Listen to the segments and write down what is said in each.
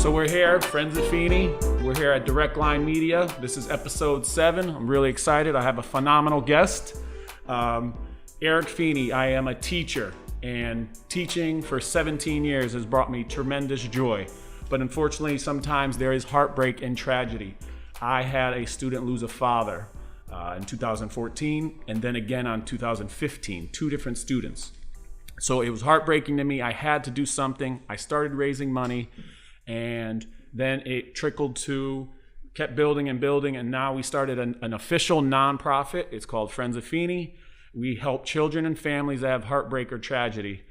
So we're here, Friends of Feeney. We're here at Direct Line Media. This is episode 7. I'm really excited. I have a phenomenal guest, Eric Feeney. I am a teacher, and teaching for 17 years has brought me tremendous joy. But unfortunately, sometimes there is heartbreak and tragedy. I had a student lose a father in 2014, and then again on 2015, 2 different students. So it was heartbreaking to me. I had to do something. I started raising money, and then it trickled to, kept building and building, and now we started an official nonprofit. It's called Friends of Feeney. We help children and families that have heartbreak or tragedy,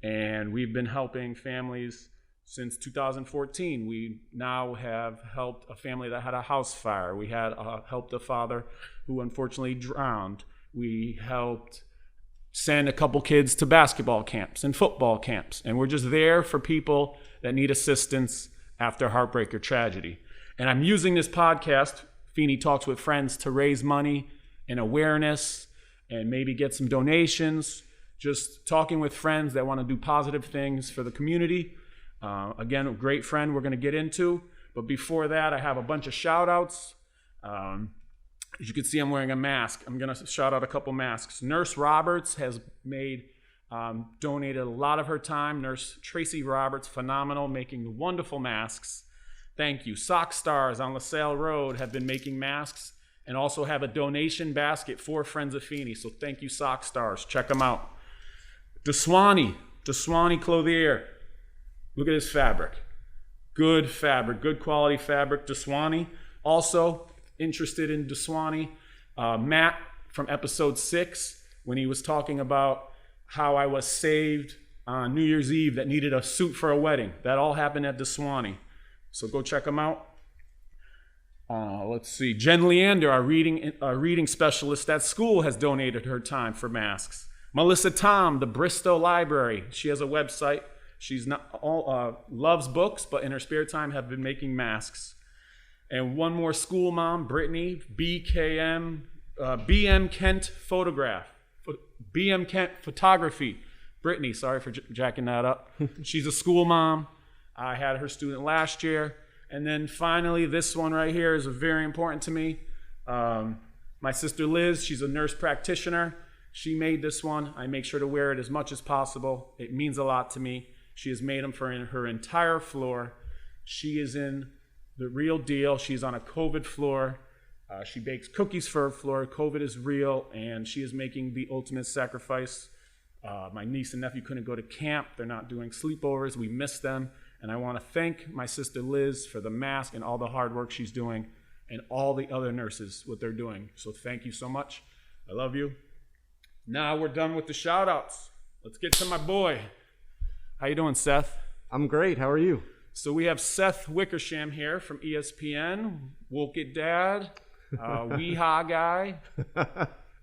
and we've been helping families since 2014. We now have helped a family that had a house fire. We had helped a father who unfortunately drowned. We helped send a couple kids to basketball camps and football camps. And we're just there for people that need assistance after heartbreak or tragedy. And I'm using this podcast, Feeney Talks with Friends, to raise money and awareness and maybe get some donations. Just talking with friends that want to do positive things for the community. Again, a great friend we're going to get into. But before that, I have a bunch of shout outs. As you can see, I'm wearing a mask. I'm going to shout out a couple masks. Nurse Roberts has donated a lot of her time. Nurse Tracy Roberts, phenomenal, making wonderful masks. Thank you. Sock Stars on LaSalle Road have been making masks and also have a donation basket for Friends of Feeney. So thank you, Sock Stars. Check them out. DeSwanee Clothier. Look at this fabric. Good fabric, good quality fabric. DeSwanee. Also interested in DeSwanee. Matt from episode 6, when he was talking about how I was saved on New Year's Eve that needed a suit for a wedding. That all happened at DeSwanee. So go check them out. Let's see. Jen Leander, our reading specialist at school, has donated her time for masks. Melissa Tom, the Bristow Library. She has a website. She's loves books, but in her spare time have been making masks. And one more school mom, Brittany, BM Kent Photography. Brittany, sorry for jacking that up. She's a school mom. I had her student last year. And then finally, this one right here is very important to me. My sister Liz, she's a nurse practitioner. She made this one. I make sure to wear it as much as possible. It means a lot to me. She has made them for her entire floor. She is in the real deal. She's on a COVID floor. She bakes cookies for her floor. COVID is real, and she is making the ultimate sacrifice. My niece and nephew couldn't go to camp. They're not doing sleepovers. We miss them. And I want to thank my sister Liz for the mask and all the hard work she's doing, and all the other nurses, what they're doing. So thank you so much. I love you. Now we're done with the shout outs. Let's get to my boy. How you doing, Seth? I'm great. How are you? So we have Seth Wickersham here from ESPN, Woke It Dad, Weehaw guy.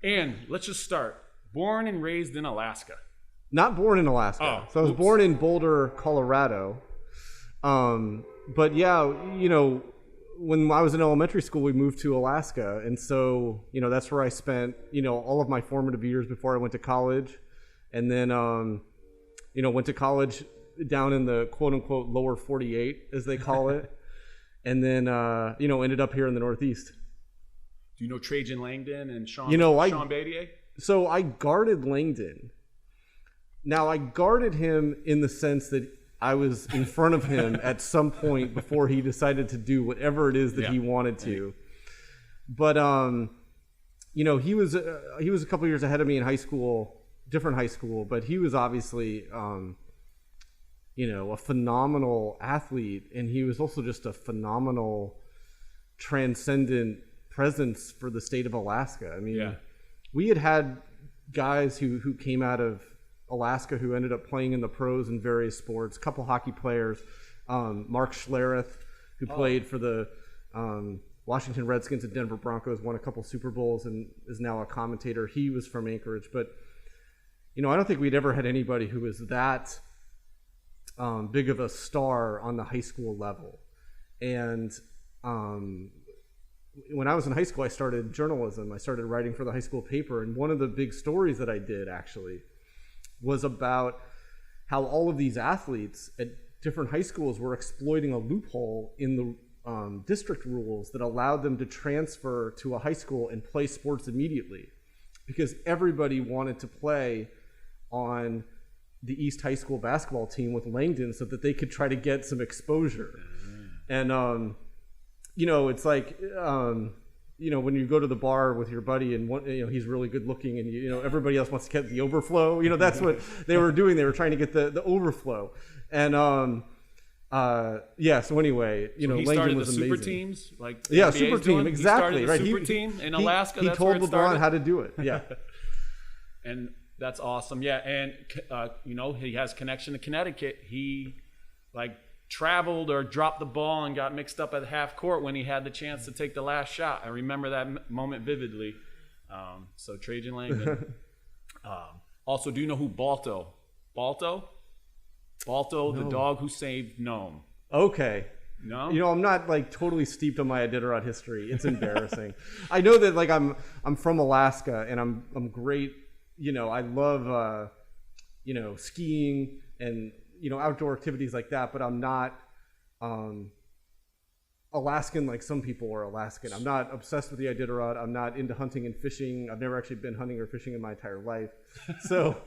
And let's just start. Born and raised in Alaska. Not born in Alaska. So I was born in Boulder, Colorado. But yeah, when I was in elementary school, we moved to Alaska. And so, that's where I spent, all of my formative years before I went to college. And then, went to college down in the quote-unquote lower 48, as they call it. And then, ended up here in the Northeast. Do you know Trajan Langdon and Sean Badier? So I guarded Langdon. Now, I guarded him in the sense that I was in front of him at some point before he decided to do whatever it is that he wanted to. But, he was a couple years ahead of me in high school, different high school, but he was obviously, a phenomenal athlete, and he was also just a phenomenal, transcendent presence for the state of Alaska. I mean, we had guys who came out of Alaska who ended up playing in the pros in various sports, a couple hockey players, Mark Schlereth, who played for the Washington Redskins and Denver Broncos, won a couple Super Bowls and is now a commentator. He was from Anchorage, but I don't think we'd ever had anybody who was that big of a star on the high school level. And when I was in high school, I started journalism. I started writing for the high school paper, and one of the big stories that I did actually was about how all of these athletes at different high schools were exploiting a loophole in the district rules that allowed them to transfer to a high school and play sports immediately, because everybody wanted to play on the East High School basketball team with Langdon so that they could try to get some exposure. And it's like when you go to the bar with your buddy and he's really good looking and everybody else wants to get the overflow. That's what they were doing. They were trying to get the overflow. And so anyway, he Langdon started was the amazing. super teams, like yeah, NBA's super team, doing. exactly. He started the super team in Alaska. He that's told where it LeBron started. how to do it. Yeah, and that's awesome. Yeah, and he has connection to Connecticut. He traveled or dropped the ball and got mixed up at half court when he had the chance to take the last shot. I remember that moment vividly. So Trajan Langdon. Also, do you know who Balto? Balto, no. The dog who saved Nome. Okay. No? I'm not totally steeped on my Iditarod history. It's embarrassing. I know that I'm from Alaska and I'm great. I love skiing and outdoor activities like that, but I'm not Alaskan like some people are Alaskan. I'm not obsessed with the Iditarod. I'm not into hunting and fishing. I've never actually been hunting or fishing in my entire life. So,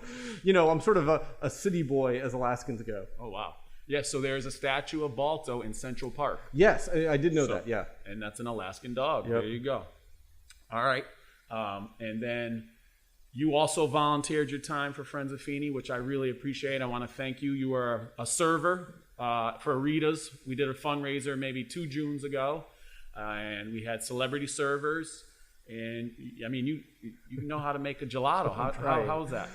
I'm sort of a city boy as Alaskans go. Oh, wow. Yes, so there's a statue of Balto in Central Park. Yes, I did know that, yeah. And that's an Alaskan dog. Yep. There you go. All right. And then you also volunteered your time for Friends of Feeney, which I really appreciate. I want to thank you. You were a server for Rita's. We did a fundraiser maybe 2 Junes ago, and we had celebrity servers. And I mean, you know how to make a gelato. How was that?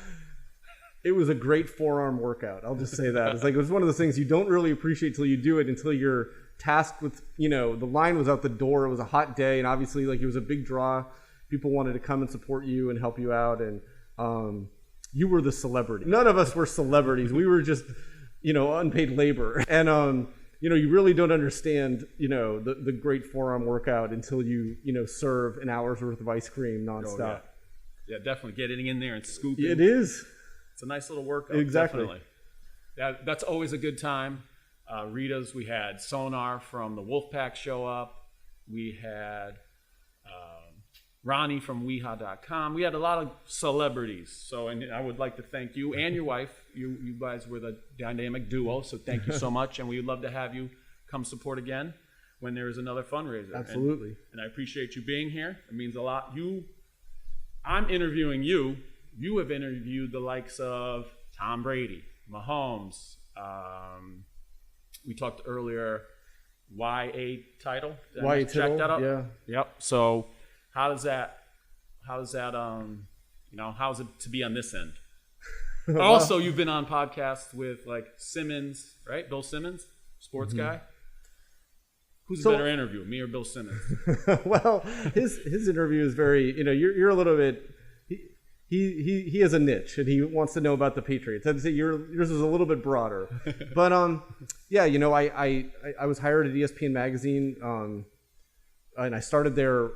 It was a great forearm workout. I'll just say that. It was one of those things you don't really appreciate till you do it, until you're tasked with, the line was out the door. It was a hot day, and obviously it was a big draw. People wanted to come and support you and help you out, and you were the celebrity. None of us were celebrities. We were just, unpaid labor. And you really don't understand, the great forearm workout until you serve an hour's worth of ice cream nonstop. Oh, yeah, definitely getting in there and scooping. It is. It's a nice little workout. Exactly. Definitely. That's always a good time. Rita's, we had Sonar from the Wolfpack show up. We had Ronnie from Weehaw.com. We had a lot of celebrities. So, and I would like to thank you and your wife. You guys were the dynamic duo. So thank you so much. And we would love to have you come support again when there is another fundraiser. Absolutely. And I appreciate you being here. It means a lot. I'm interviewing you. You have interviewed the likes of Tom Brady, Mahomes. We talked earlier, YA title. YA title, check that out. yeah. Yep. So how's it to be on this end? Also, you've been on podcasts with Simmons, right? Bill Simmons, sports guy. Who's a better interview, me or Bill Simmons? Well, his interview is very, you're a little bit. He has a niche, and he wants to know about the Patriots. I'd say yours is a little bit broader, but yeah, I was hired at ESPN magazine, and I started there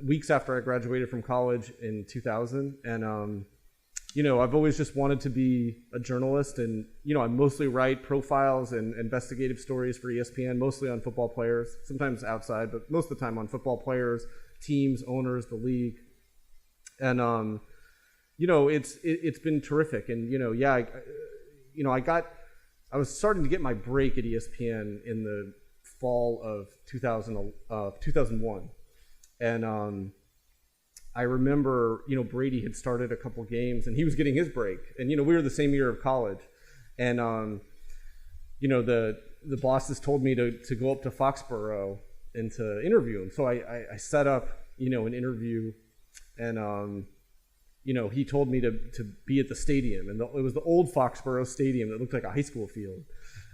weeks after I graduated from college in 2000, and I've always just wanted to be a journalist, and I mostly write profiles and investigative stories for ESPN, mostly on football players, sometimes outside, but most of the time on football players, teams, owners, the league, and it's been terrific, and I was starting to get my break at ESPN in the fall of 2001, and I remember Brady had started a couple games, and he was getting his break, and we were the same year of college, and the bosses told me to go up to Foxborough and to interview him, so I set up an interview, and he told me to be at the stadium, and it was the old Foxborough Stadium that looked like a high school field.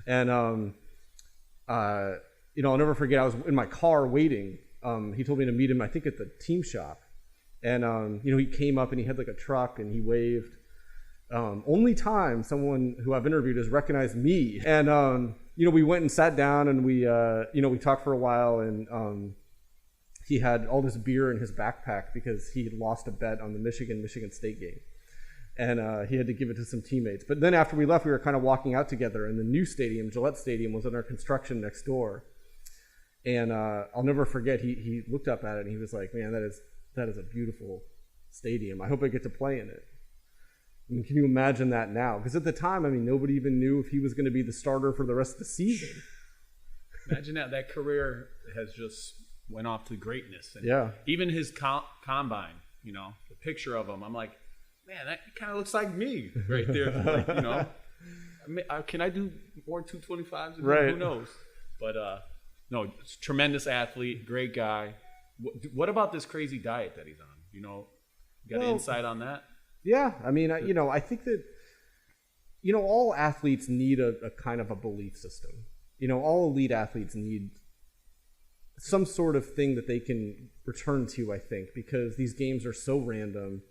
And I'll never forget, I was in my car waiting. He told me to meet him, I think, at the team shop. And he came up and he had a truck and he waved. Only time someone who I've interviewed has recognized me. And we went and sat down, and we talked for a while, and he had all this beer in his backpack because he had lost a bet on the Michigan State game. and he had to give it to some teammates. But then after we left, we were kind of walking out together, and the new stadium, Gillette Stadium, was under construction next door. And I'll never forget, he looked up at it and he was like, man, that is a beautiful stadium. I hope I get to play in it. I mean, can you imagine that now? Because at the time, I mean, nobody even knew if he was going to be the starter for the rest of the season. Imagine that career has just went off to greatness. And yeah. Even his combine, you know, the picture of him, I'm like, man, that kind of looks like me right there. Like, you know, can I do more 225s? Right. Who knows? But no, tremendous athlete, great guy. What about this crazy diet that he's on? You know, got an insight on that? Yeah, I mean, I think that, all athletes need a kind of a belief system. All elite athletes need some sort of thing that they can return to, I think, because these games are so random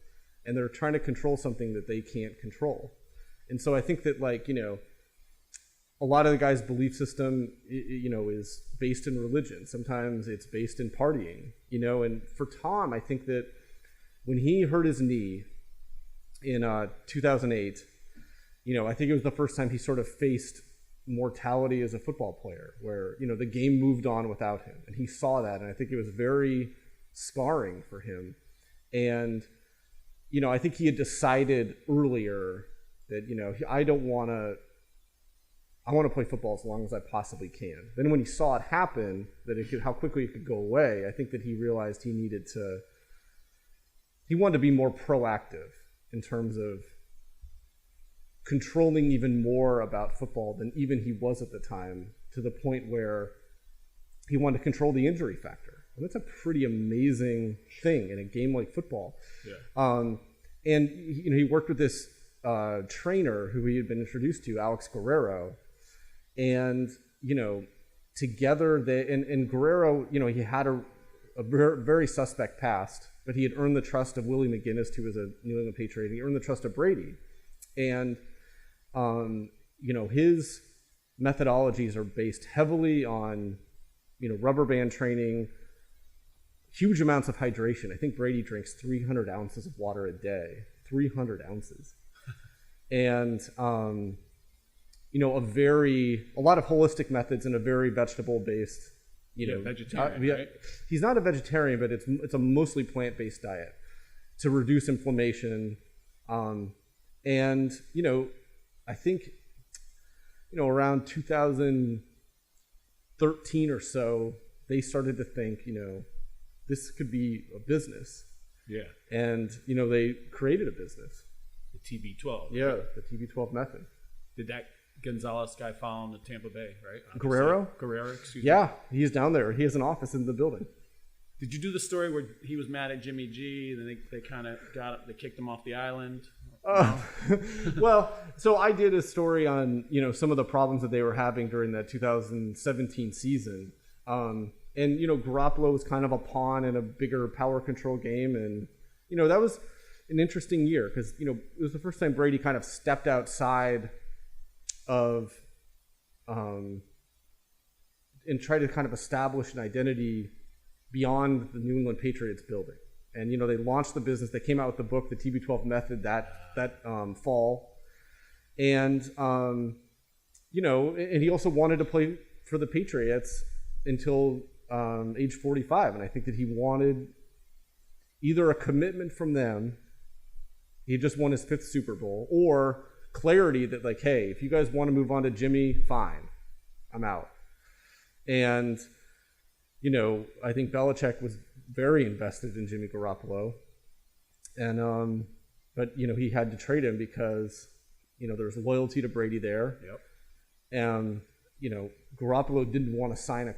and they're trying to control something that they can't control. And so I think that, like, a lot of the guys' belief system, is based in religion. Sometimes it's based in partying, and for Tom, I think that when he hurt his knee in 2008, I think it was the first time he sort of faced mortality as a football player, where, the game moved on without him. And he saw that, and I think it was very scarring for him. And, I think he had decided earlier that, I want to play football as long as I possibly can. Then when he saw it happen, how quickly it could go away, I think that he realized he wanted to be more proactive in terms of controlling even more about football than even he was at the time, to the point where he wanted to control the injury factor. And that's a pretty amazing thing in a game like football. Yeah. And he worked with this trainer who he had been introduced to, Alex Guerrero, and together and Guerrero, he had a very suspect past, but he had earned the trust of Willie McGinnis, who was a New England Patriot. He earned the trust of Brady, and his methodologies are based heavily on rubber band training, huge amounts of hydration. I think Brady drinks 300 ounces of water a day, 300 ounces, and a lot of holistic methods and a very vegetable-based, vegetarian, right? He's not a vegetarian, but it's a mostly plant-based diet to reduce inflammation. And, I think, around 2013 or so, they started to think, this could be a business. Yeah. And, they created a business. The TB12. Yeah, right? The TB12 method. Did that Gonzalez guy follow him to Tampa Bay, right? Guerrero, excuse me. Yeah, he's down there. He has an office in the building. Did you do the story where he was mad at Jimmy G, and then they kind of they kicked him off the island? Well, so I did a story on, some of the problems that they were having during that 2017 season. And, Garoppolo was kind of a pawn in a bigger power control game. And, that was an interesting year because, it was the first time Brady kind of stepped outside of and tried to kind of establish an identity beyond the New England Patriots building. And, they launched the business. They came out with the book, The TB12 Method, that fall. And, and he also wanted to play for the Patriots until age 45. And I think that he wanted either a commitment from them, he just won his 5th Super Bowl, or clarity that, like, hey, if you guys want to move on to Jimmy, fine, I'm out. And, I think Belichick was very invested in Jimmy Garoppolo, and but he had to trade him because there was loyalty to Brady there. Yep. And Garoppolo didn't want to sign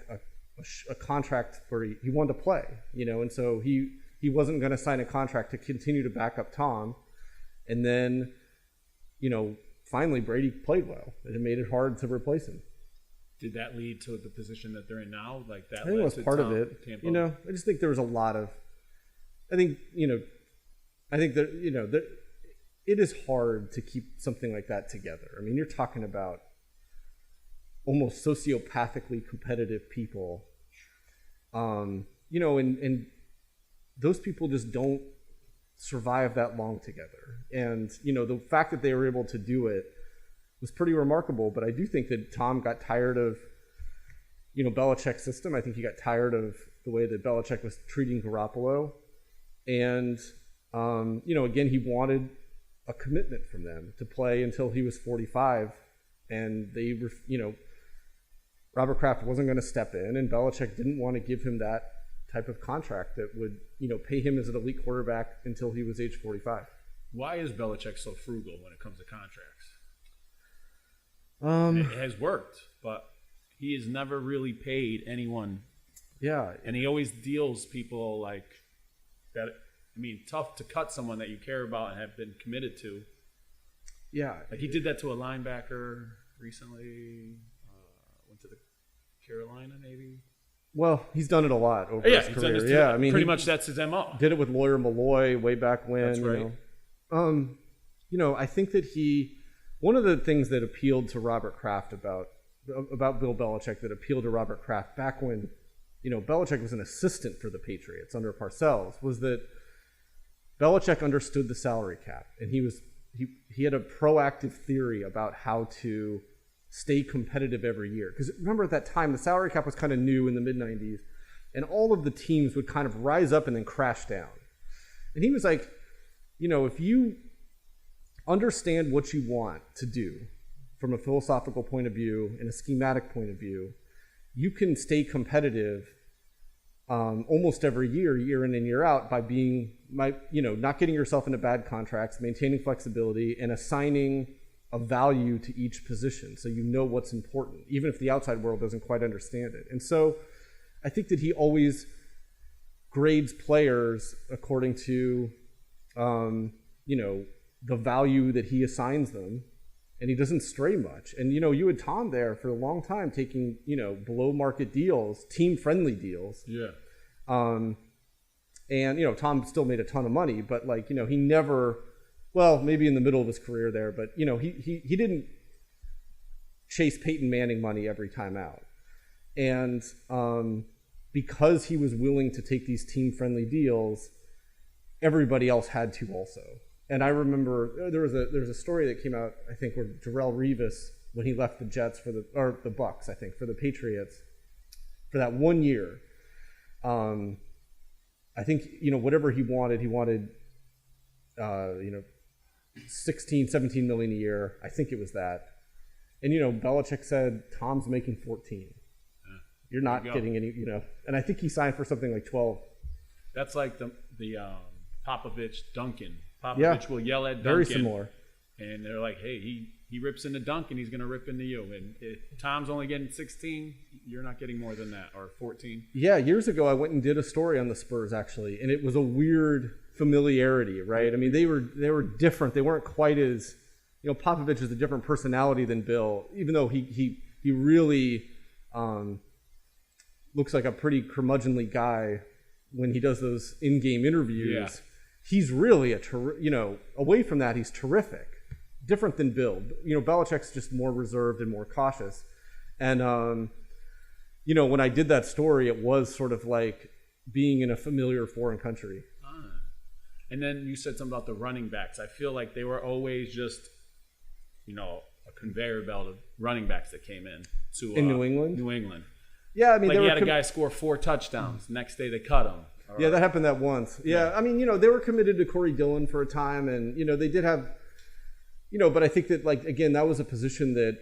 a contract where he wanted to play, and so he wasn't going to sign a contract to continue to back up Tom. And then finally Brady played well, and it made it hard to replace him. Did that lead to the position that they're in now? Like that? I think it was part of it. Tampa? I just think there was a lot of. I think that it is hard to keep something like that together. I mean, you're talking about almost sociopathically competitive people, and those people just don't survive that long together. And, the fact that they were able to do it was pretty remarkable. But I do think that Tom got tired of, Belichick's system. I think he got tired of the way that Belichick was treating Garoppolo. And, again, he wanted a commitment from them to play until he was 45. And they were, Robert Kraft wasn't going to step in, and Belichick didn't want to give him that type of contract that would, pay him as an elite quarterback until he was age 45. Why is Belichick so frugal when it comes to contracts? It has worked, but he has never really paid anyone. Yeah. And he always deals people like that. I mean, tough to cut someone that you care about and have been committed to. Yeah. Like he did that to a linebacker recently. Went to the Carolina, maybe. Well, he's done it a lot over his career. Yeah, I mean, pretty much that's his MO. Did it with Lawyer Malloy way back when. That's right. I think that one of the things that appealed to Robert Kraft about Bill Belichick, that appealed to Robert Kraft back when, Belichick was an assistant for the Patriots under Parcells, was that Belichick understood the salary cap, and he had a proactive theory about how to stay competitive every year. Because remember, at that time, the salary cap was kind of new in the mid-90s, and all of the teams would kind of rise up and then crash down. And he was like, if you understand what you want to do from a philosophical point of view and a schematic point of view, you can stay competitive almost every year in and year out, by not getting yourself into bad contracts, maintaining flexibility, and assigning a value to each position, so what's important, even if the outside world doesn't quite understand it. And so I think that he always grades players according to, the value that he assigns them, and he doesn't stray much. And, you had Tom there for a long time taking, below market deals, team-friendly deals. Yeah. And, Tom still made a ton of money, but he never... Well, maybe in the middle of his career there, but he didn't chase Peyton Manning money every time out. And because he was willing to take these team-friendly deals, everybody else had to also. And I remember there was a story that came out, I think, where Darrelle Revis, when he left the Jets or the Bucs, I think, for the Patriots, for that 1 year, I think whatever he wanted 16, 17 million a year. I think it was that. And, Belichick said, Tom's making 14. You're not getting any, and I think he signed for something like 12. That's like the Popovich Duncan. Popovich will yell at Duncan. Very similar. And they're like, hey, he rips into Duncan, he's going to rip into you. And if Tom's only getting 16, you're not getting more than that, or 14. Yeah, years ago I went and did a story on the Spurs, actually, and it was a weird familiarity, right? I mean, they were different. They weren't quite as, Popovich is a different personality than Bill, even though he really looks like a pretty curmudgeonly guy when he does those in-game interviews. Yeah. He's really away from that, he's terrific. Different than Bill. Belichick's just more reserved and more cautious. And, when I did that story, it was sort of like being in a familiar foreign country. And then you said something about the running backs. I feel like they were always just, a conveyor belt of running backs that came in New England. New England. Yeah, I mean, like, you had a guy score 4 touchdowns. Next day they cut him. Yeah, that happened that once. Yeah, I mean, they were committed to Corey Dillon for a time, and they did have, but I think that, again, that was a position that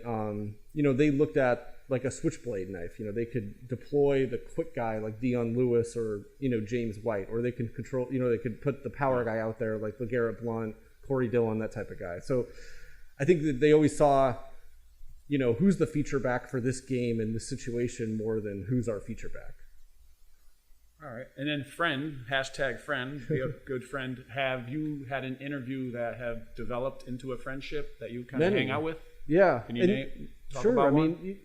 they looked at like a switchblade knife. They could deploy the quick guy like Dion Lewis or James White, or they could control. They could put the power guy out there like LeGarrette Blount, Corey Dillon, that type of guy. So I think that they always saw, who's the feature back for this game in this situation more than who's our feature back. All right. And then friend, be a good friend. Have you had an interview that have developed into a friendship that you kind of hang out with? Yeah. Can you talk sure. about I one? mean,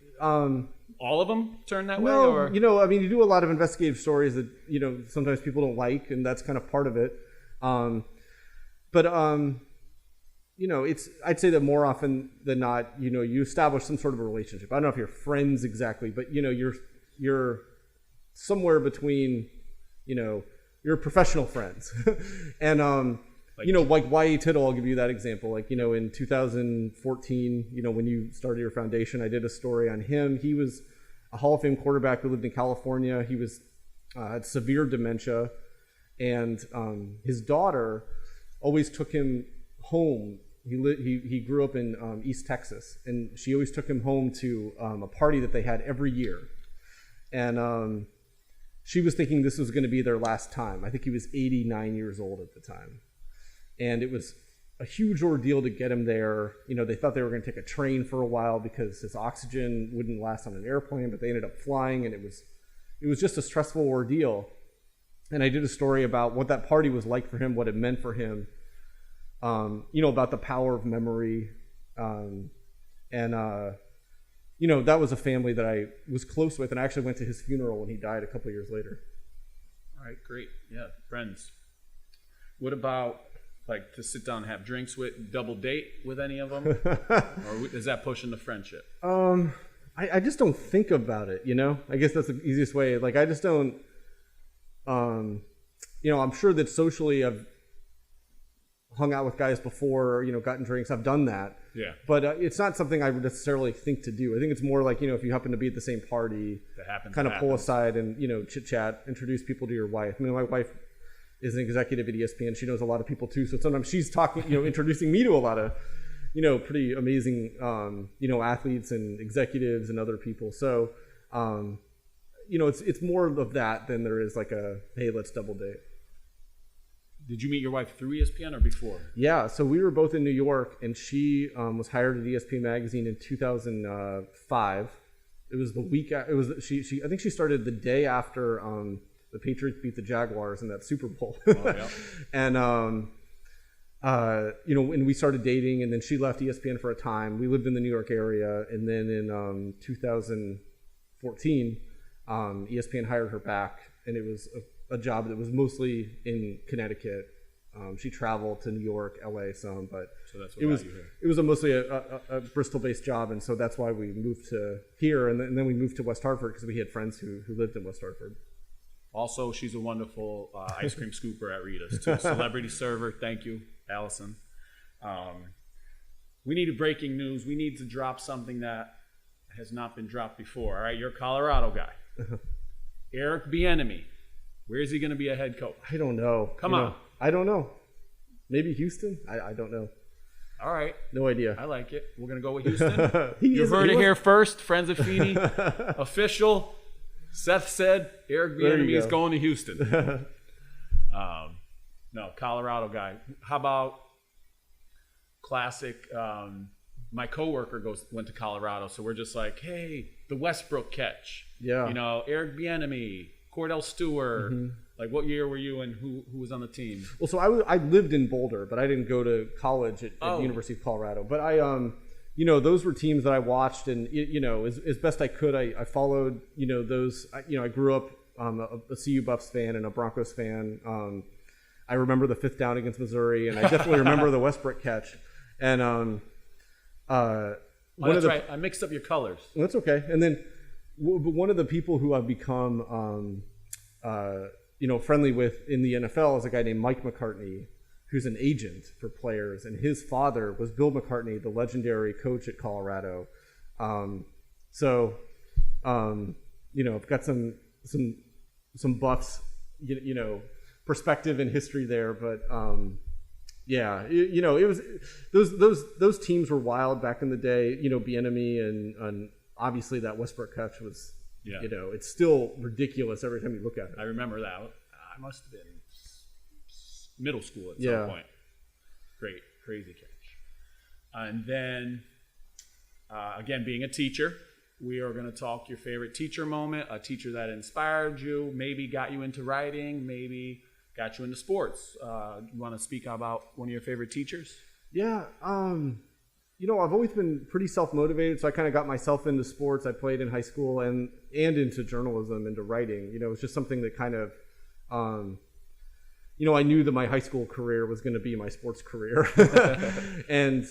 all of them turn that way? No, or? I mean, you do a lot of investigative stories that, sometimes people don't like, and that's kind of part of it. I'd say that more often than not, you establish some sort of a relationship. I don't know if you're friends exactly, but, you're somewhere between, you're professional friends. And like Y.E. Tittle, I'll give you that example. Like, in 2014, when you started your foundation, I did a story on him. He was a Hall of Fame quarterback who lived in California. He was had severe dementia, and his daughter always took him home. He grew up in East Texas, and she always took him home to a party that they had every year. And she was thinking this was going to be their last time. I think he was 89 years old at the time. And it was a huge ordeal to get him there. They thought they were going to take a train for a while because his oxygen wouldn't last on an airplane, but they ended up flying, and it was just a stressful ordeal. And I did a story about what that party was like for him, what it meant for him, about the power of memory. That was a family that I was close with, and I actually went to his funeral when he died a couple of years later. All right, great. Yeah, friends. What about like to sit down and have drinks with, double date with any of them? Or is that pushing the friendship? I just don't think about it, I guess that's the easiest way. Like, I just don't, I'm sure that socially I've hung out with guys before, gotten drinks. I've done that. Yeah. But it's not something I would necessarily think to do. I think it's more like, if you happen to be at the same party, kind of pull aside and, chit chat, introduce people to your wife. I mean, my wife is an executive at ESPN. She knows a lot of people too. So sometimes she's talking, introducing me to a lot of, pretty amazing, athletes and executives and other people. So, it's more of that than there is like hey, let's double date. Did you meet your wife through ESPN or before? Yeah, so we were both in New York, and she was hired at ESPN Magazine in 2005. It was the week. It was she. I think she started the day after the Patriots beat the Jaguars in that Super Bowl. Oh, yeah. And and we started dating, and then she left ESPN for a time. We lived in the New York area, and then in 2014, ESPN hired her back, and it was a job that was mostly in Connecticut. She traveled to New York, LA some, but so that's what got you here. It was mostly a Bristol-based job, and so that's why we moved to here, and then we moved to West Hartford because we had friends who lived in West Hartford. Also, she's a wonderful ice cream scooper at Rita's too. Celebrity server. Thank you, Allison. We need breaking news. We need to drop something that has not been dropped before. All right, you're a Colorado guy. Eric Bieniemy. Where is he going to be a head coach? I don't know. Come on. I don't know. Maybe Houston? I don't know. All right. No idea. I like it. We're going to go with Houston. You heard it here first. Friends of Feeney. Official. Seth said Eric Bieniemy is going to Houston. No, Colorado guy. How about classic? My coworker went to Colorado, so we're just like, hey, the Westbrook catch. Yeah. Eric Bieniemy, Cordell Stewart. Mm-hmm. Like, what year were you and who was on the team? Well, so I lived in Boulder, but I didn't go to college at the University of Colorado. But I those were teams that I watched, and as best I could, I followed those. I grew up a CU Buffs fan and a Broncos fan. I remember the 5th down against Missouri, and I definitely remember the Westbrook catch. And that's right. I mixed up your colors. That's okay. And then one of the people who I've become friendly with in the NFL is a guy named Mike McCartney, who's an agent for players, and his father was Bill McCartney, the legendary coach at Colorado. I've got some Buffs, perspective and history there, but it was those teams were wild back in the day. Bieniemy and obviously that Westbrook catch was. Yeah. It's still ridiculous every time you look at it. I remember that. I must have been middle school at some point. Great, crazy catch. And then, again, being a teacher, we are going to talk your favorite teacher moment, a teacher that inspired you, maybe got you into writing, maybe got you into sports. You want to speak about one of your favorite teachers? Yeah. I've always been pretty self-motivated, so I kind of got myself into sports. I played in high school and into journalism, into writing. It was just something that kind of, I knew that my high school career was going to be my sports career. And,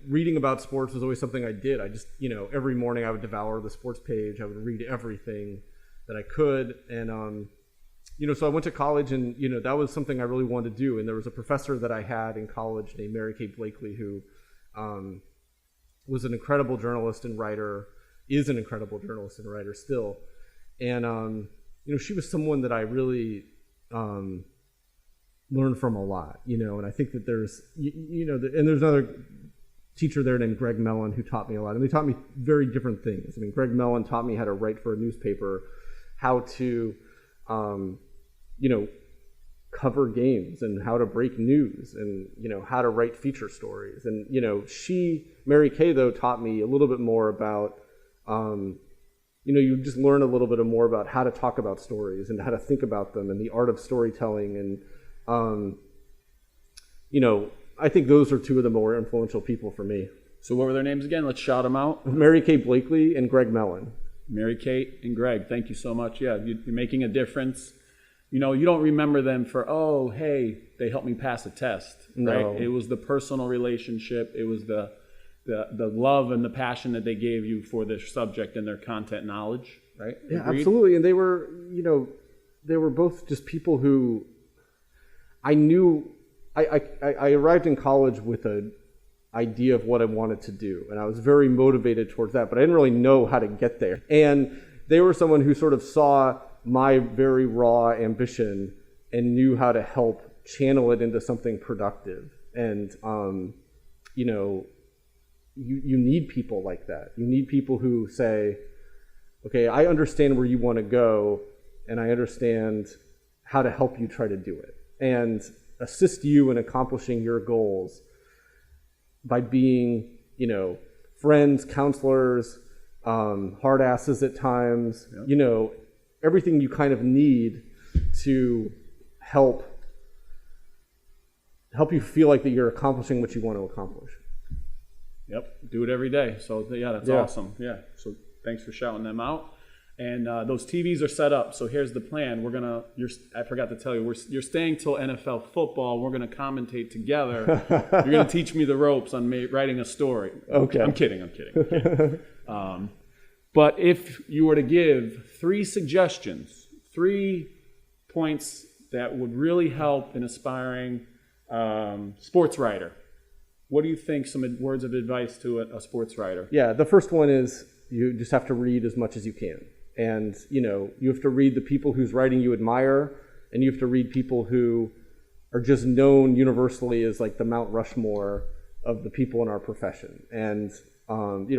reading about sports was always something I did. I just, every morning I would devour the sports page. I would read everything that I could. And, so I went to college, and that was something I really wanted to do. And there was a professor that I had in college named Mary Kay Blakely, who was an incredible journalist and writer, is an incredible journalist and writer still. And she was someone that I really learned from a lot. And I think that there's and there's another teacher there named Greg Mellon who taught me a lot, and they taught me very different things. I mean, Greg Mellon taught me how to write for a newspaper, how to cover games, and how to break news, and how to write feature stories. And Mary Kay, though, taught me a little bit more about you just learn a little bit more about how to talk about stories and how to think about them and the art of storytelling. And I think those are two of the more influential people for me. So what were their names again? Let's shout them out. Mary Kay Blakely and Greg Mellon. Mary Kay and Greg, thank you so much. Yeah, you're making a difference. You don't remember them for, oh, hey, they helped me pass a test, right? No. It was the personal relationship. It was the love and the passion that they gave you for their subject and their content knowledge, right? Yeah, Agreed? absolutely. And they were both just people who I knew. I arrived in college with an idea of what I wanted to do, and I was very motivated towards that, but I didn't really know how to get there. And they were someone who sort of saw my very raw ambition and knew how to help channel it into something productive. And you need people like that. You need people who say, okay, I understand where you want to go, and I understand how to help you try to do it, and assist you in accomplishing your goals by being, friends, counselors, hard asses at times, yep. Everything you kind of need to help you feel like that you're accomplishing what you want to accomplish. Yep, do it every day. So yeah, that's awesome. Yeah, so thanks for shouting them out. And those TVs are set up. So here's the plan. I forgot to tell you, you're staying till NFL football. We're gonna commentate together. You're gonna teach me the ropes on writing a story. Okay. I'm kidding. But if you were to give 3 suggestions, 3 points that would really help an aspiring sports writer, what do you think some words of advice to a sports writer? Yeah, the first one is you just have to read as much as you can. And, you have to read the people whose writing you admire, and you have to read people who are just known universally as like the Mount Rushmore of the people in our profession. And,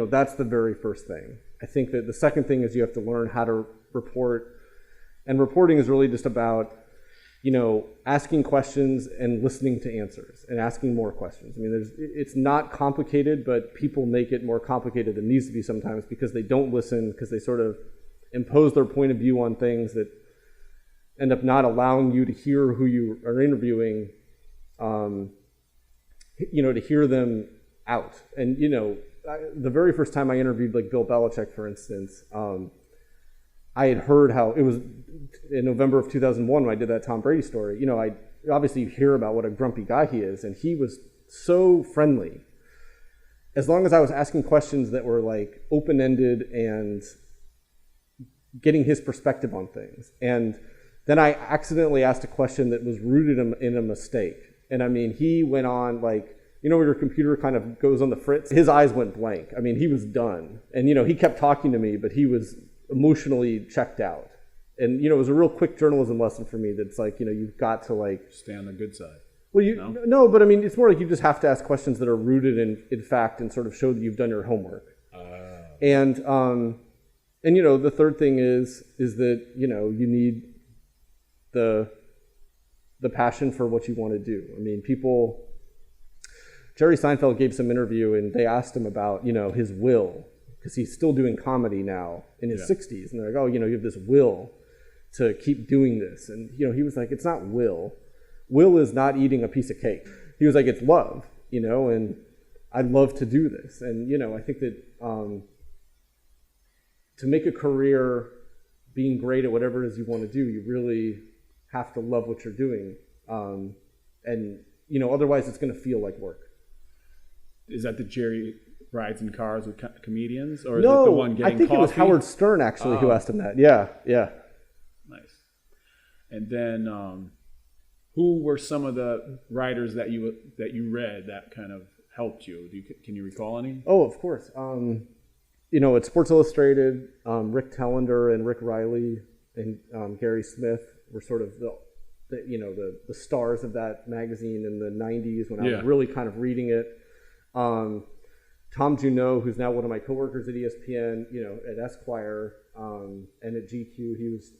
that's the very first thing. I think that the second thing is you have to learn how to report. And reporting is really just about, asking questions and listening to answers and asking more questions. I mean, it's not complicated, but people make it more complicated than it needs to be sometimes because they don't listen, because they sort of impose their point of view on things that end up not allowing you to hear who you are interviewing, to hear them out. And, the very first time I interviewed like Bill Belichick, for instance, I had heard how it was in November of 2001 when I did that Tom Brady story. I obviously hear about what a grumpy guy he is, and he was so friendly. As long as I was asking questions that were like open-ended and getting his perspective on things. And then I accidentally asked a question that was rooted in a mistake. And I mean, he went on like, when your computer kind of goes on the fritz, his eyes went blank. I mean, he was done. And, he kept talking to me, but he was emotionally checked out. And, it was a real quick journalism lesson for me that's like, you've got to like... Stay on the good side. Well, no, but I mean, it's more like you just have to ask questions that are rooted in fact and sort of show that you've done your homework. And the third thing is that, you need the passion for what you want to do. I mean, Jerry Seinfeld gave some interview and they asked him about, his will, because he's still doing comedy now in his 60s. And they're like, oh, you have this will to keep doing this. And, he was like, it's not will. Will is not eating a piece of cake. He was like, it's love, and I'd love to do this. And, I think that to make a career being great at whatever it is you want to do, you really have to love what you're doing. And, otherwise it's going to feel like work. Is that the Jerry rides in cars with comedians? Or is it the one getting I think coffee? It was Howard Stern, actually, who asked him that. Yeah. Nice. And then who were some of the writers that you read that kind of helped you? Can you recall any? Oh, of course. At Sports Illustrated, Rick Tellender and Rick Riley and Gary Smith were sort of the stars of that magazine in the 90s when I was really kind of reading it. Tom Junot, who's now one of my coworkers at ESPN, at Esquire and at GQ, he was,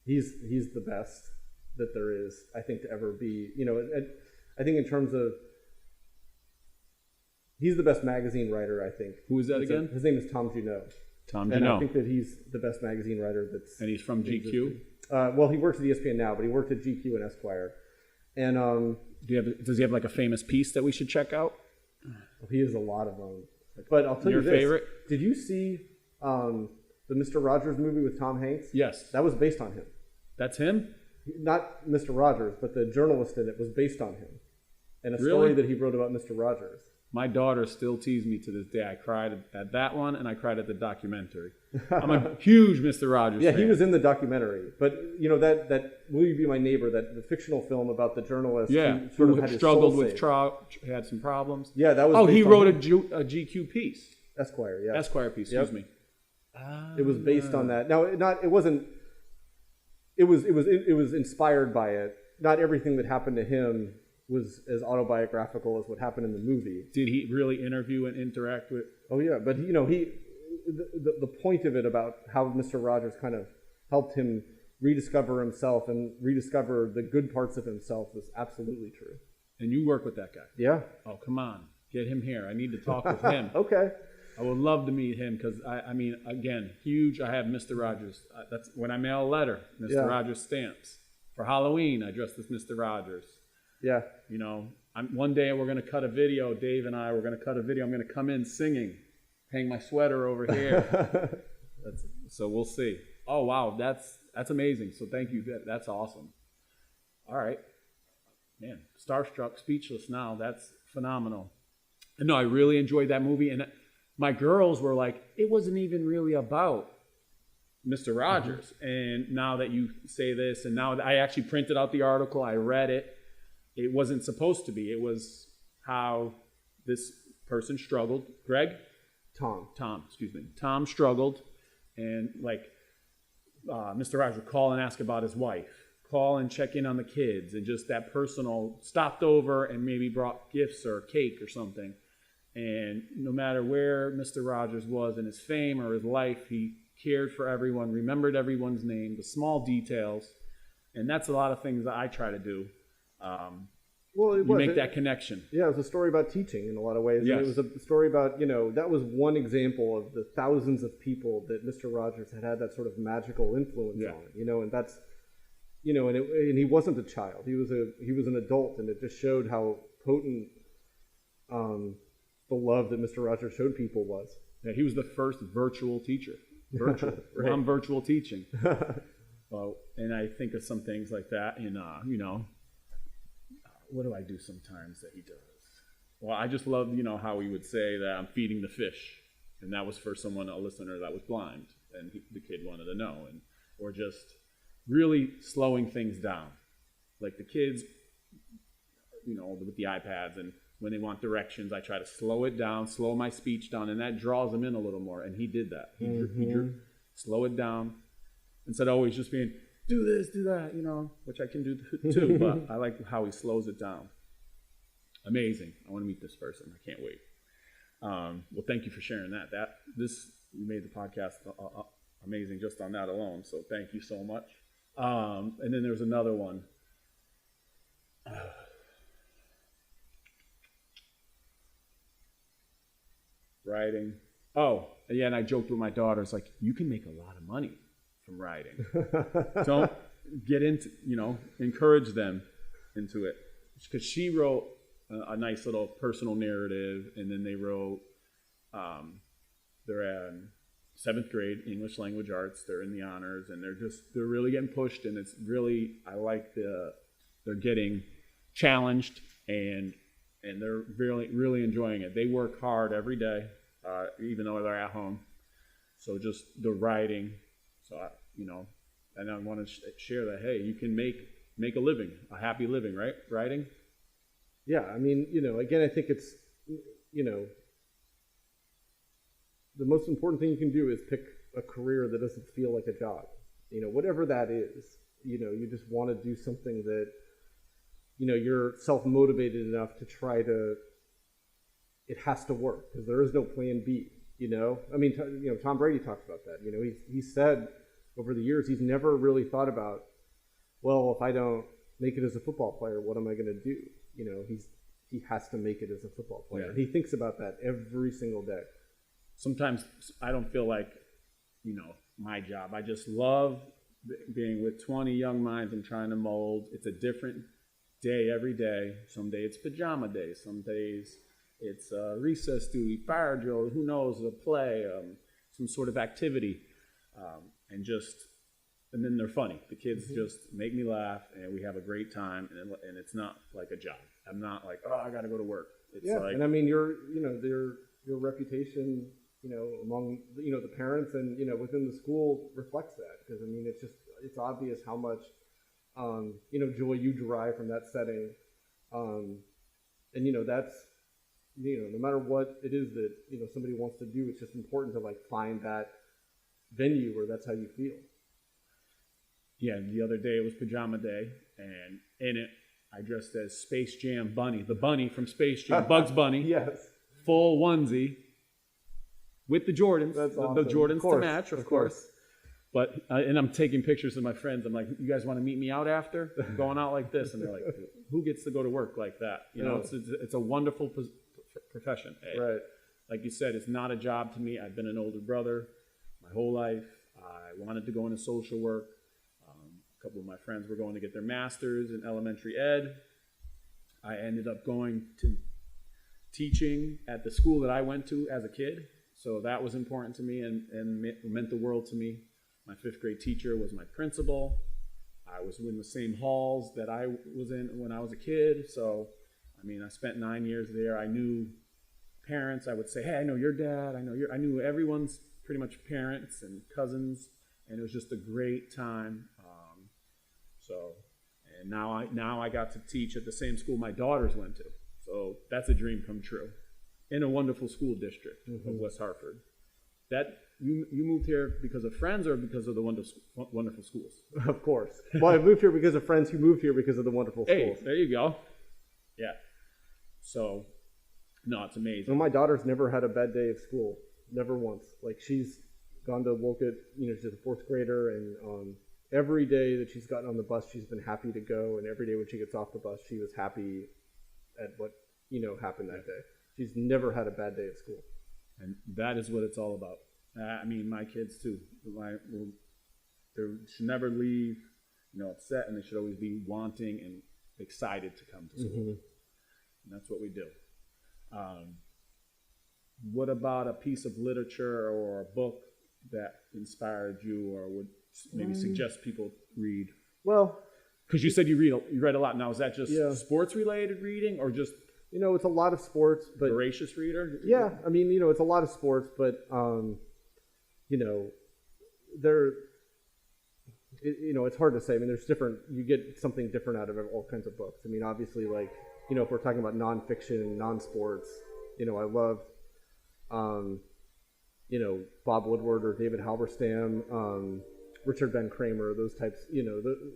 he's the best that there is, I think, to ever be. I think in terms of, he's the best magazine writer, I think. Who is that again? His name is Tom Junot. Tom Junot. And I think that he's the best magazine writer that's... And he's from GQ? Well, he works at ESPN now, but he worked at GQ and Esquire. And does he have like a famous piece that we should check out? He has a lot of them. But I'll tell you this. Your favorite? Did you see the Mr. Rogers movie with Tom Hanks? Yes. That was based on him. That's him? Not Mr. Rogers, but the journalist in it was based on him. And a story that he wrote about Mr. Rogers. My daughter still teases me to this day. I cried at that one, and I cried at the documentary. I'm a huge Mr. Rogers fan. He was in the documentary. But, that Will You Be My Neighbor, that the fictional film about the journalist who sort of had struggled with had some problems. Yeah, that was... Oh, he wrote a GQ piece. Esquire, yeah. Esquire piece, excuse me. It was based on that. Now, it wasn't... It was inspired by it. Not everything that happened to him was as autobiographical as what happened in the movie. Did he really interview and interact with? Oh yeah, but the point of it about how Mr. Rogers kind of helped him rediscover himself and rediscover the good parts of himself was absolutely true. And you work with that guy? Yeah. Oh, come on, get him here. I need to talk with him. Okay. I would love to meet him because I mean, again, huge. I have Mr. Rogers. That's when I mail a letter. Mr. Rogers stamps. For Halloween, I dressed as Mr. Rogers. Yeah. One day we're going to cut a video. Dave and I, we're going to cut a video. I'm going to come in singing, hang my sweater over here. So we'll see. Oh, wow. That's amazing. So thank you. That's awesome. All right. Man, starstruck, speechless now. That's phenomenal. And no, I really enjoyed that movie. And my girls were like, it wasn't even really about Mr. Rogers. Mm-hmm. And now that you say this, and now I actually printed out the article, I read it. It wasn't supposed to be. It was how this person struggled. Tom struggled. And Mr. Rogers would call and ask about his wife, call and check in on the kids, and just that personal, stopped over and maybe brought gifts or cake or something. And no matter where Mr. Rogers was in his fame or his life, he cared for everyone, remembered everyone's name, the small details. And that's a lot of things that I try to do. You make that connection. Yeah, it was a story about teaching in a lot of ways. Yes. And it was a story about, that was one example of the thousands of people that Mr. Rogers had that sort of magical influence on, and that's, and he wasn't a child. He was an adult, and it just showed how potent the love that Mr. Rogers showed people was. Yeah, he was the first virtual teacher. Virtual. Right. I'm virtual teaching. And I think of some things like that in, what do I do sometimes that he does? Well, I just love, how he would say that I'm feeding the fish. And that was for a listener that was blind. And the kid wanted to know. Or just really slowing things down. Like the kids, with the iPads, and when they want directions, I try to slow it down, slow my speech down, and that draws them in a little more. And he did that. He drew, slow it down, instead of always just being, do this, do that, which I can do too, but I like how he slows it down. Amazing. I want to meet this person. I can't wait. Well, thank you for sharing that. You made the podcast amazing just on that alone, so thank you so much. And then there's another one. Writing. Oh, yeah, and I joked with my daughters, like, you can make a lot of money from writing. Don't get into, encourage them into it. Because she wrote a nice little personal narrative, and then they wrote, they're in 7th grade, English language arts, they're in the honors, and they're really getting pushed, and it's really, I like they're getting challenged, and they're really, really enjoying it. They work hard every day, even though they're at home. So just the writing, so, and I want to share that, hey, you can make a living, a happy living, right? Writing. Yeah, I mean, again, I think it's, the most important thing you can do is pick a career that doesn't feel like a job. Whatever that is, you just want to do something that, you're self-motivated enough to try to, it has to work because there is no plan B, I mean, Tom Brady talks about that. He said over the years, he's never really thought about, well, if I don't make it as a football player, what am I going to do? He has to make it as a football player. Yeah. He thinks about that every single day. Sometimes I don't feel like, my job. I just love being with 20 young minds and trying to mold. It's a different day every day. Some days it's pajama day. Some days it's recess duty, fire drill, who knows, a play, some sort of activity. And then they're funny. The kids just make me laugh, and we have a great time, and it's not like a job. I'm not like, oh, I got to go to work. It's like, and I mean, your reputation, among, the parents and, within the school reflects that. Because, I mean, it's obvious how much, joy you derive from that setting. And, that's, no matter what it is that, somebody wants to do, it's just important to, like, find that venue where that's how you feel. Yeah, the other day it was pajama day, and in it, I dressed as Space Jam Bunny, the bunny from Space Jam, Bugs Bunny. Yes. Full onesie with the Jordans. That's awesome. The Jordans to match, of course. But and I'm taking pictures of my friends. I'm like, you guys want to meet me out after? I'm going out like this, and they're like, who gets to go to work like that? It's a wonderful profession. Right. Like you said, it's not a job to me. I've been an older brother my whole life. I wanted to go into social work. A couple of my friends were going to get their masters in elementary ed. I ended up going to teaching at the school that I went to as a kid. So that was important to me and meant the world to me. My 5th grade teacher was my principal. I was in the same halls that I was in when I was a kid. So, I mean, I spent 9 years there. I knew parents. I would say, hey, I know your dad. I knew everyone's pretty much parents and cousins. And it was just a great time. And now I got to teach at the same school my daughters went to. So that's a dream come true. In a wonderful school district of West Hartford. That you moved here because of friends or because of the wonderful schools? Of course. Well, I moved here because of friends who moved here because of the wonderful schools. Hey, there you go. Yeah. So, no, it's amazing. Well, my daughter's never had a bad day of school. Never once. Like, she's gone to Wolcott, she's a 4th grader, and every day that she's gotten on the bus, she's been happy to go, and every day when she gets off the bus, she was happy at what, happened that day. She's never had a bad day at school. And that is what it's all about. I mean, my kids too. They should never leave, upset, and they should always be wanting and excited to come to school. And that's what we do. What about a piece of literature or a book that inspired you or would maybe suggest people read? Well, because you said you read a lot. Now, is that just sports-related reading or just it's a lot of sports, but voracious reader? Yeah, I mean, it's a lot of sports, but it's hard to say. I mean, there's different. You get something different out of all kinds of books. I mean, obviously, like if we're talking about nonfiction, non-sports, I love, Bob Woodward or David Halberstam, Richard Ben Kramer, those types,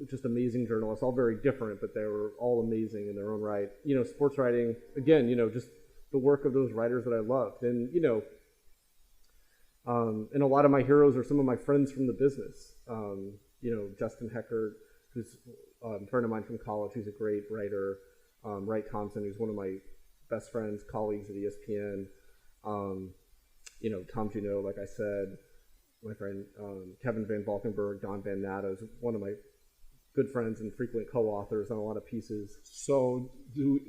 just amazing journalists, all very different, but they were all amazing in their own right. Sports writing, again, just the work of those writers that I loved. And, and a lot of my heroes are some of my friends from the business. Justin Heckert, who's a friend of mine from college, who's a great writer. Wright Thompson, who's one of my best friends, colleagues at ESPN. Tom Junot, like I said. My friend Kevin Van Valkenburg, Don Van Natta is one of my good friends and frequent co-authors on a lot of pieces. So do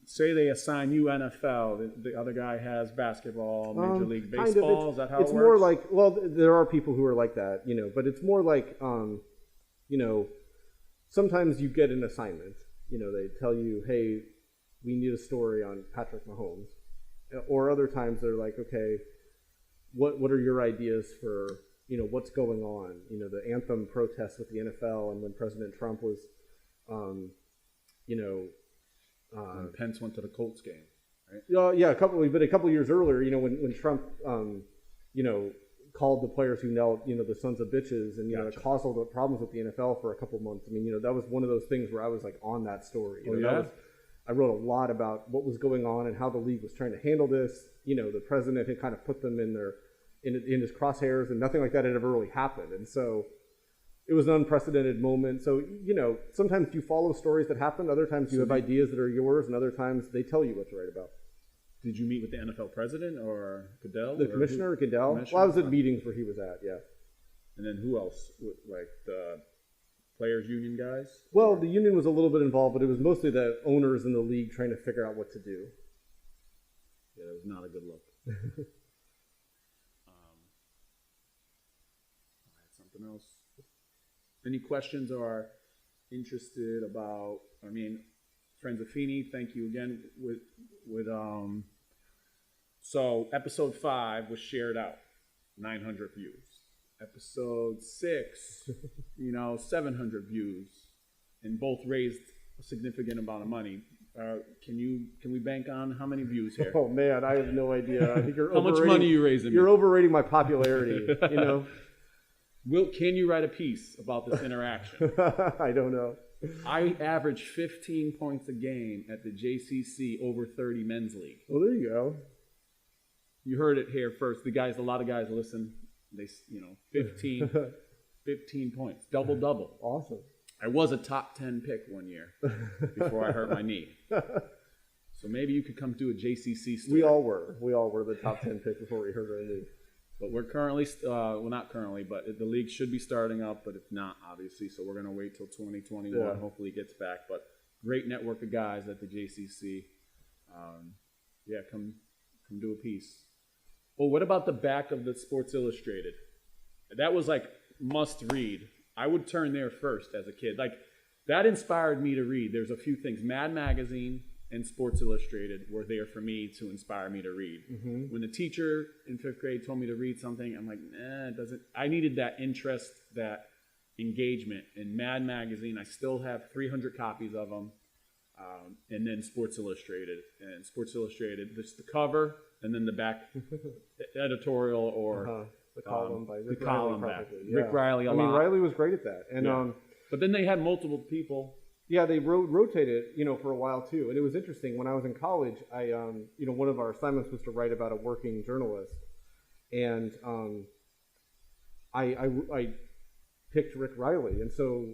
say they assign you NFL, the other guy has basketball, Major League Baseball, kind of. Is that how it works? It's more like, well, there are people who are like that, but it's more like, sometimes you get an assignment. They tell you, hey, we need a story on Patrick Mahomes. Or other times they're like, okay, what are your ideas for, what's going on. The anthem protests with the NFL, and when President Trump was, When Pence went to the Colts game, right? yeah, a couple of years earlier, when Trump, called the players who knelt, the sons of bitches, and Gotcha. it caused all the problems with the NFL for a couple of months. I mean, that was one of those things where I was like on that story. I wrote a lot about what was going on and how the league was trying to handle this. The president had kind of put them in his crosshairs, and nothing like that had ever really happened. And so it was an unprecedented moment. So, sometimes you follow stories that happen. Other times you have ideas that are yours, and other times they tell you what to write about. Did you meet with the NFL president or Goodell? The commissioner, Goodell? Well, I was at meetings where he was at, yeah. And then who else? Like the players' union guys? Well, the union was a little bit involved, but it was mostly the owners in the league trying to figure out what to do. Yeah, that was not a good look. Something else. Any questions or interested about? Friends of Feeney. Thank you again. So episode 5 was shared out, 900 views. Episode 6, 700 views, and both raised a significant amount of money. Can we bank on how many views here? Oh man, I have no idea. I think you're how much money are you raising? You're overrating my popularity. Can you write a piece about this interaction? I don't know. I average 15 points a game at the JCC over 30 men's league. Well, there you go. You heard it here first. A lot of guys listen. They, 15 points, double. Awesome. I was a top 10 pick one year before I hurt my knee. So maybe you could come do a JCC story. We all were the top 10 pick before we hurt our knee. But we're currently, not currently, but the league should be starting up, but it's not, obviously. So we're going to wait till 2021. Yeah. Hopefully it gets back. But great network of guys at the JCC. Come do a piece. Well, what about the back of the Sports Illustrated? That was like must read. I would turn there first as a kid. Like that inspired me to read. There's a few things. Mad Magazine and Sports Illustrated were there for me to inspire me to read. Mm-hmm. When the teacher in 5th grade told me to read something, I'm like, it doesn't. I needed that interest, that engagement. In Mad Magazine, I still have 300 copies of them. And then Sports Illustrated. And Sports Illustrated, just the cover, and then the back editorial or the column by Rick the Riley, column probably. back. Yeah. Rick Riley a lot. Riley was great at that. And but then they had multiple people. Yeah, they rotated, for a while too. And it was interesting. When I was in college, I, one of our assignments was to write about a working journalist. And I picked Rick Riley. And so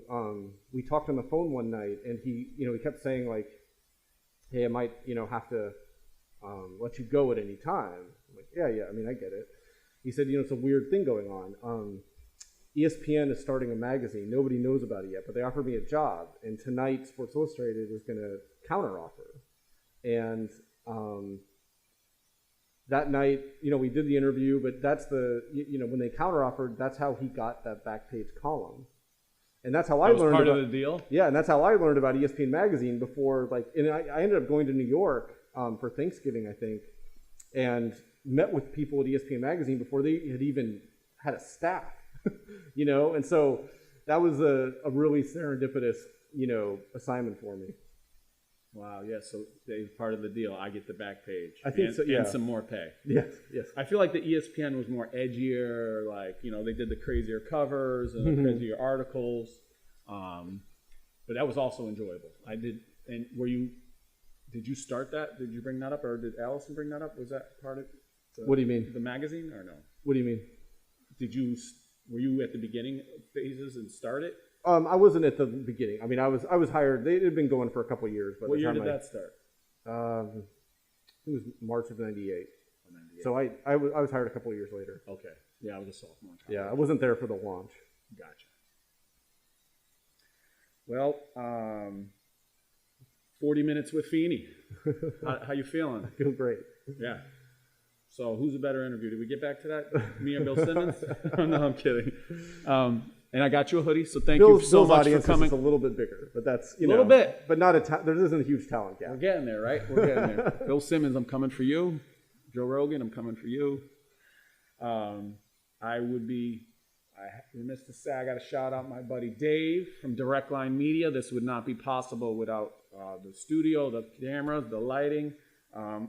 we talked on the phone one night, and he kept saying like, hey, I might, have to let you go at any time. I'm like, yeah, I get it. He said, it's a weird thing going on. ESPN is starting a magazine. Nobody knows about it yet, but they offered me a job. And tonight, Sports Illustrated is going to counteroffer. And that night, we did the interview, but that's when they counteroffered, that's how he got that back page column. And that's how I learned part of the deal? Yeah, and that's how I learned about ESPN Magazine before, and I ended up going to New York for Thanksgiving, I think, and met with people at ESPN Magazine before they had even had a staff. And so that was a really serendipitous, assignment for me. Wow, yeah, so it's part of the deal. I get the back page. I think so, yeah. And some more pay. Yes. I feel like the ESPN was more edgier, they did the crazier covers and the crazier articles. But that was also enjoyable. Did you start that? Did you bring that up, or did Allison bring that up? Was that part of what do you mean? The magazine, or no? What do you mean? Were you at the beginning phases and started? I wasn't at the beginning. I was hired. They had been going for a couple of years. But what year did that start? It was March of '98. So I was hired a couple of years later. Okay. Yeah, I was a sophomore. Yeah, I wasn't there for the launch. Gotcha. Well, 40 minutes with Feeney. How you feeling? I feel great. Yeah. So who's a better interview? Did we get back to that? Me or Bill Simmons? No, I'm kidding. And I got you a hoodie, so thank you so much for coming. Is a little bit bigger, but that's a little bit, but not there isn't a huge talent gap. We're getting there, right? We're getting there. Bill Simmons, I'm coming for you. Joe Rogan, I'm coming for you. I would be remiss to say I got to shout out my buddy Dave from Direct Line Media. This would not be possible without the studio, the cameras, the lighting.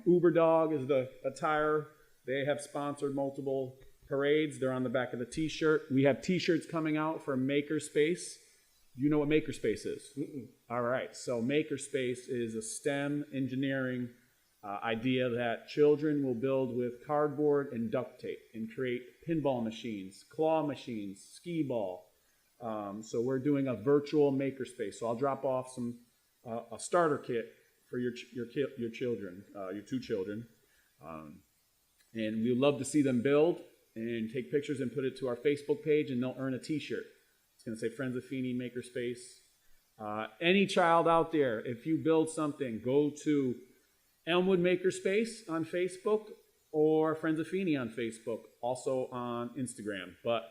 Uber Dog is the attire. They have sponsored multiple parades. They're on the back of the t-shirt. We have t-shirts coming out for Makerspace. You know what Makerspace is? Mm-mm. All right. So Makerspace is a STEM engineering idea that children will build with cardboard and duct tape and create pinball machines, claw machines, skee ball. So we're doing a virtual Makerspace. So I'll drop off a starter kit for your children, your 2 children. And we'd love to see them build and take pictures and put it to our Facebook page, and they'll earn a t-shirt. It's going to say Friends of Feeney Makerspace. Any child out there, if you build something, go to Elmwood Makerspace on Facebook or Friends of Feeney on Facebook, also on Instagram. But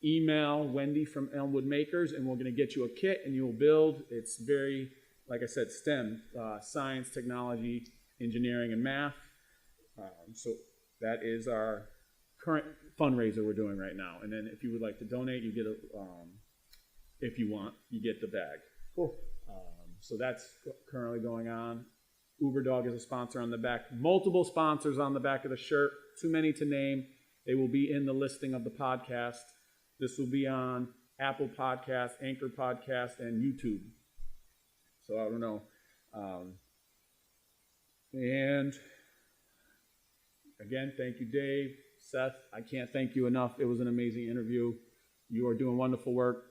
email Wendy from Elmwood Makers, and we're going to get you a kit, and you'll build. It's very, like I said, STEM, science, technology, engineering, and math. So that is our current fundraiser we're doing right now. And then if you would like to donate, you get if you want, you get the bag. Cool. So that's currently going on. Uber Dog is a sponsor on the back. Multiple sponsors on the back of the shirt. Too many to name. They will be in the listing of the podcast. This will be on Apple Podcasts, Anchor Podcast, and YouTube. So I don't know. And again, thank you, Dave, Seth. I can't thank you enough. It was an amazing interview. You are doing wonderful work.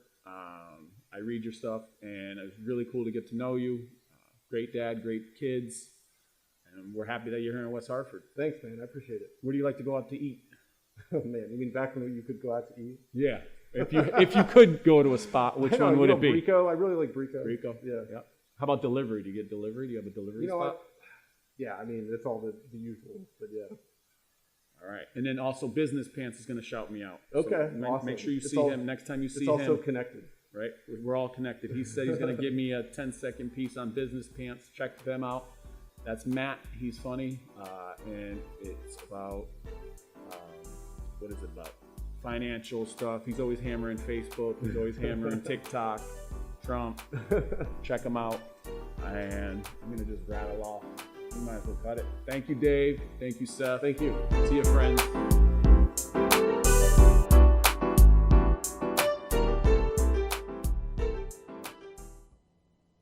I read your stuff, and it's really cool to get to know you. Great dad, great kids, and we're happy that you're here in West Hartford. Thanks, man. I appreciate it. Where do you like to go out to eat? Oh, man. You mean back when you could go out to eat? Yeah. If you could go to a spot, which one would it be? Brico. I really like Brico. Brico? Yeah. How about delivery? Do you get delivery? Do you have a delivery spot? What? Yeah, I mean, it's all the usual, but yeah. All right. And then also Business Pants is going to shout me out. Okay, So awesome. Make sure you see him next time you see him. It's also connected. Right? We're all connected. He said he's going to give me a 10-second piece on Business Pants. Check them out. That's Matt. He's funny. And it's about, what is it about? Financial stuff. He's always hammering Facebook. He's always hammering TikTok, Trump. Check him out. And I'm going to just rattle off. We might as well cut it. Thank you, Dave. Thank you, Seth. Thank you. See you, friends.